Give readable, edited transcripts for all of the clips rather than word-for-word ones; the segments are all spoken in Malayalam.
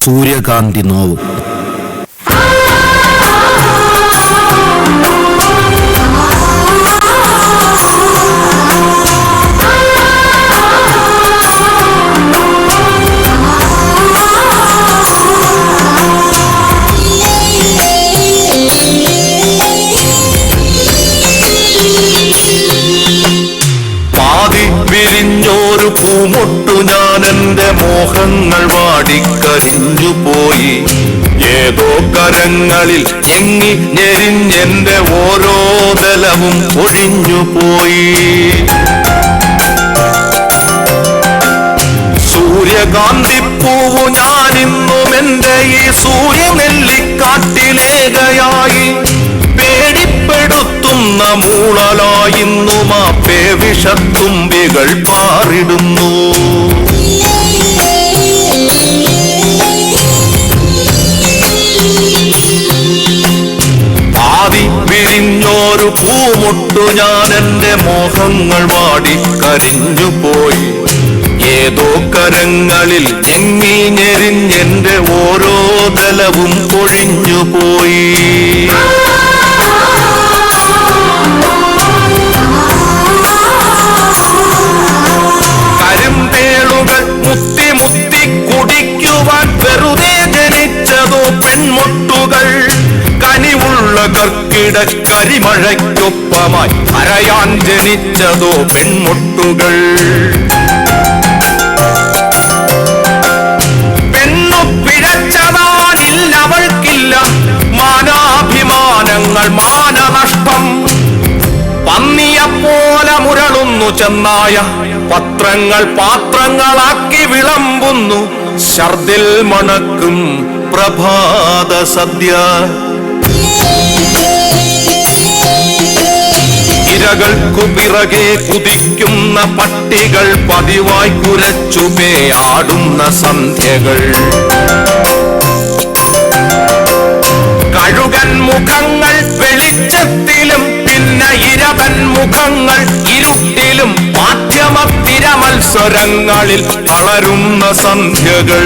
സൂര്യകാന്തി നോവ്. വിരിഞ്ഞോരു പൂമൊട്ടു ഞാൻ എൻ്റെ മോഹങ്ങൾ വാടിക്കരിഞ്ഞുപോയി. ഏതോ കരങ്ങളിൽ ഞെങ്ങി ഞെരിഞ്ഞെൻ്റെ ഓരോ ദലവും ഒഴിഞ്ഞുപോയി. സൂര്യകാന്തിപ്പൂവു ഞാനിന്നും എൻ്റെ ഈ സൂര്യനെല്ലിക്കാട്ടിലേകയായി പേടിപ്പെടുത്തുന്ന മൂളലായിന്നും ആ പേവിഷത്തുമ്പികൾ പാറിടുന്നു. ആദി വിരിഞ്ഞോരു പൂമൊട്ടു ഞാൻ എൻ്റെ മോഹങ്ങൾ വാടിക്കരിഞ്ഞുപോയി. ഏതോ കരങ്ങളിൽ ഞെങ്ങി ഞെരിഞ്ഞെൻ്റെ ഓരോ ദലവും പൊഴിഞ്ഞുപോയി. കരിമ്പേളുകൾ മുത്തി മുത്തി കുടിക്കുവാൻ വെറുതെ ജനിച്ചതോ പെൺമൊട്ടുകൾ. കനിവുള്ള കർക്കിട കരിമഴയ്ക്കൊപ്പമായി അരയാൻ ജനിച്ചതോ പെൺമൊട്ടുകൾ. പെണ്ണു പിഴച്ചതാണില്ല അവൾക്കില്ല മാനാഭിമാനങ്ങൾ മാനനഷ്ടം. പന്നിയെപ്പോലെ മുരളുന്നു ചെന്നായ പത്രങ്ങൾ പാത്രങ്ങളാക്കി വിളമ്പുന്നു ശർദിൽ മണക്കും പ്രഭാത സദ്യ. ഇരകൾക്കു പിറകെ കുതിക്കുന്ന പട്ടികൾ പതിവായി കുരച്ചുമേ ആടുന്ന സന്ധ്യകൾ. കഴുകൻ മുഖങ്ങൾ വെളിച്ചത്തിലും പിന്നെ ഇരവൻ മുഖങ്ങൾ ഇരുട്ടിലും മാധ്യമത്തിര മത്സരങ്ങളിൽ തളരുന്ന സന്ധ്യകൾ.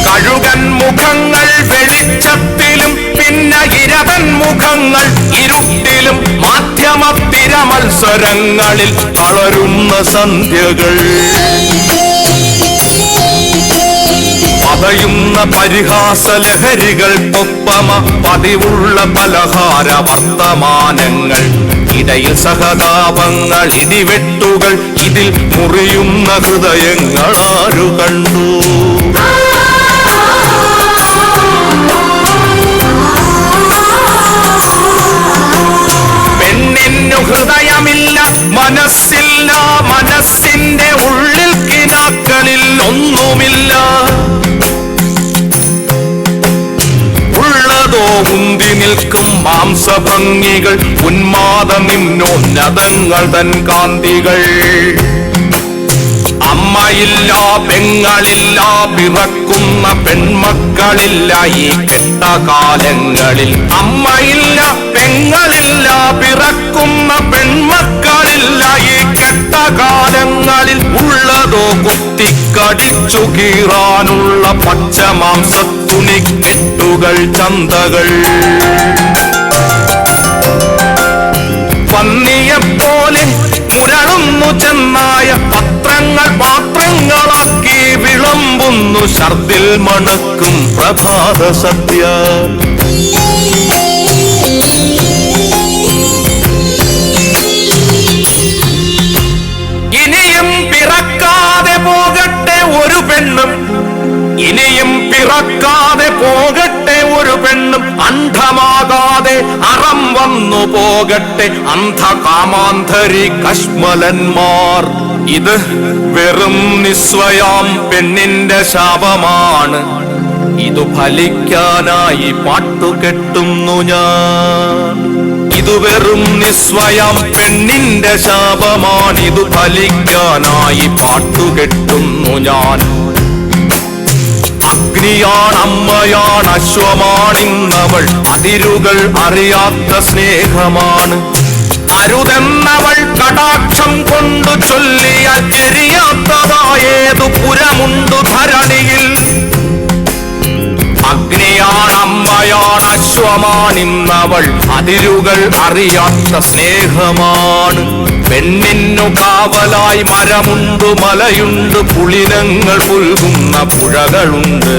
കഴുകൻ മുഖങ്ങൾ വെളിച്ചത്തിലും പിന്നെ ഇരവൻ മുഖങ്ങൾ ഇരുട്ടിലും മാധ്യമത്തിര മത്സരങ്ങളിൽ തളരുന്ന സന്ധ്യകൾ. പതയുന്ന പരിഹാസലഹരികൾക്കൊപ്പമ പതിവുള്ള പലഹാര വർത്തമാനങ്ങൾ. ഇടയിൽ സഹതാപങ്ങൾ ഇടിവെട്ടുകൾ ഇതിൽ മുറിയുന്ന ഹൃദയങ്ങൾ ആരു കണ്ടു? പെണ്ണിന്നു ഹൃദയമില്ല മനസ്സില്ല മനസ്സിന്റെ ഉള്ളിൽ കിനാക്കളിൽ ഒന്നുമില്ല. ഉള്ളതോ ഉന്തി നിൽക്കും മാംസഭംഗികൾ ഉന്മാദ നിമ്നോന്നതങ്ങൾ തൻ കാന്തികൾ. അമ്മയില്ല പെങ്ങളില്ല പിറക്കുന്ന പെൺമക്കളില്ല ഈ കെട്ടകാലങ്ങളിൽ. അമ്മയില്ല പെങ്ങളില്ല പിറക്കുന്ന പെൺമക്കളില്ല ഈ കെട്ടകാലങ്ങളിൽ. ഉള്ളതോ കുത്തിക്കടിച്ചു കീറാനുള്ള പച്ചമാംസത്തുണി കെട്ടുകൾ ചന്തകൾ. പന്നിയെപ്പോലെ മുരളുന്നു ചെന്നായ പത്രങ്ങൾ പാത്രങ്ങളാക്കി വിളമ്പുന്നു ശർദിൽ മണക്കും പ്രഭാത സദ്യ. ഇനിയും പിറക്കാതെ പോകട്ടെ ഒരു പെണ്ണും, ഇനിയും പിറക്കാതെ പോകട്ടെ ഒരു പെണ്ണും. അന്ധമാകാതെ അറം വന്നു പോകട്ടെ അന്ധകാമാന്ധരി കശ്മലന്മാർ. ഇത് വെറും നിസ്വയാം പെണ്ണിന്റെ ശാപമാണ്. ഇതു ഫലിക്കാനായി പാട്ടുകെട്ടുന്നു ഞാൻ. ഇതു വെറും നിസ്വയം പെണ്ണിന്റെ ശാപമാണ്. ഇതു ഫലിക്കാനായി പാട്ടുകെട്ടുന്നു ഞാൻ. അഗ്നിയാണ് അമ്മയാണ് അശ്വമാണിന്നവൾ. അതിരുകൾ അറിയാത്ത സ്നേഹമാണ്. അരുതെന്നവൾ കടാക്ഷം കൊണ്ടു ചൊല്ലിയ ചെറിയാത്തതായേതു പുരാ മരമുണ്ടു ധരണിയിൽ. അഗ്നിയാണമ്മയാണ് അശ്വമാണിന്നവൾ അതിരുകൾ അറിയാത്ത സ്നേഹമാണ്. പെണ്ണിന്നു കാവലായി മരമുണ്ട് മലയുണ്ട് പുളിനങ്ങൾ പുൽകുന്ന പുഴകളുണ്ട്.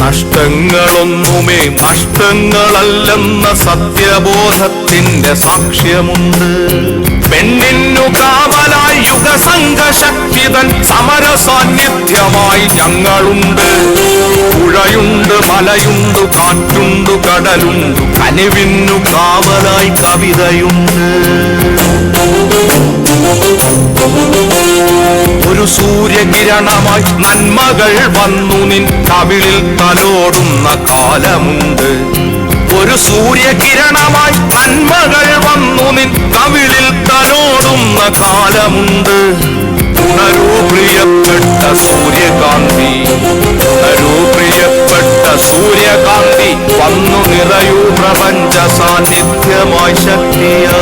നഷ്ടങ്ങളൊന്നുമേ നഷ്ടങ്ങളല്ലെന്ന സത്യബോധത്തിന്റെ സാക്ഷ്യമുണ്ട്. പെണ്ണിന്നു കാവലായി യുഗസംഘശക്തിതൻ സമര സാന്നിധ്യമായി ഞങ്ങളുണ്ട്. പുഴയുണ്ട് മലയുണ്ട് കാറ്റുണ്ട് കടലുണ്ട് കനിവിന്നു കാവലായി കവിതയുണ്ട്. ഒരു സൂര്യകിരണമായി നന്മകൾ വന്നു നിൻ കവിളിൽ തലോടുന്ന കാലമുണ്ട്. ഒരു സൂര്യകിരണമായി നന്മകൾ വന്നു നിൻ കവിളിൽ തലോടുന്ന കാലമുണ്ട്. ഉണരൂ പ്രിയപ്പെട്ട സൂര്യകാന്തി, ഉണരൂ പ്രിയപ്പെട്ട സൂര്യകാന്തി, വന്നു നിറയൂ പ്രപഞ്ച സാന്നിധ്യമായി ശക്തിയാ.